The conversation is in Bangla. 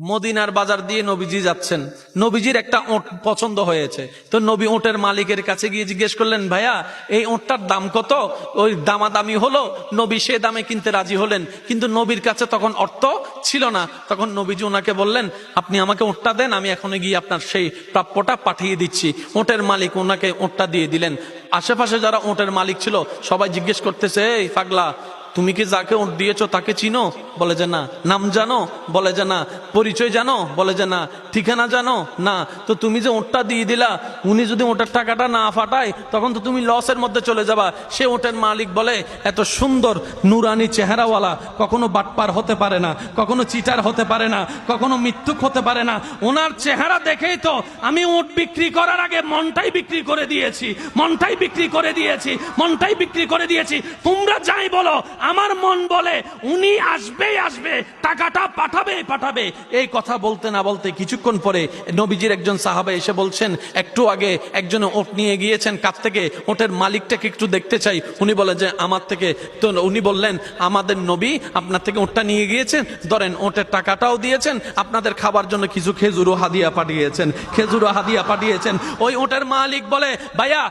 মদিনার বাজার দিয়ে নবীজি যাচ্ছেন, নবীজির একটা ওট পছন্দ হয়েছে। তো নবী ওটের মালিকের কাছে গিয়ে জিজ্ঞেস করলেন, ভাইয়া এই ওটটার দাম কত? ওই দামাদামি হলো, নবী সে দামে কিনতে রাজি হলেন, কিন্তু নবীর কাছে তখন অর্থ ছিল না। তখন নবীজি ওনাকে বললেন, আপনি আমাকে ওটটা দেন, আমি এখনো গিয়ে আপনার সেই প্রাপ্যটা পাঠিয়ে দিচ্ছি। ওটের মালিক ওনাকে ওটটা দিয়ে দিলেন। আশেপাশে যারা ওটের মালিক ছিল সবাই জিজ্ঞেস করতেছে, এই পাগলা, তুমি কি যাকে ওট দিয়েছো তাকে চিনো? বলে যে না। নাম জানো? বলে যে না। পরিচয় জানো? বলে যে না। ঠিকানা জানো? না। তো তুমি যে ওটটা দিয়ে দিলা, উনি যদি ওটার টাকাটা না ফাটায় তখন তো তুমি লসের মধ্যে চলে যাবা। সে ওটের মালিক বলে, এত সুন্দর নুরানি চেহারাওয়ালা কখনো বাটপার হতে পারে না, কখনো চিটার হতে পারে না, কখনো মৃত্যুক হতে পারে না। ওনার চেহারা দেখেই তো আমি ওট বিক্রি করার আগে মনটাই বিক্রি করে দিয়েছি, মনটাই বিক্রি করে দিয়েছি, মনটাই বিক্রি করে দিয়েছি। তোমরা যাই বলো, আমার মন বলে উনি আসবেই আসবে, টাকাটা পাঠাবেই পাঠাবে। এই কথা বলতে না বলতে কিছুক্ষণ পরে নবীজির একজন সাহাবা এসে বলছেন, একটু আগে একজন ওট নিয়ে গিয়েছেন কাছ থেকে, ওটের মালিকটাকে একটু দেখতে চাই। উনি বলে যে আমার থেকে। তো উনি বললেন, আমাদের নবী আপনার থেকে ওটটা নিয়ে গিয়েছেন, ধরেন ওটের টাকাটাও দিয়েছেন, আপনাদের খাবার জন্য কিছু খেজুরও হাদিয়া পাঠিয়েছেন, খেজুরও হাদিয়া পাঠিয়েছেন। ওই ওটের মালিক বলে, ভাইয়া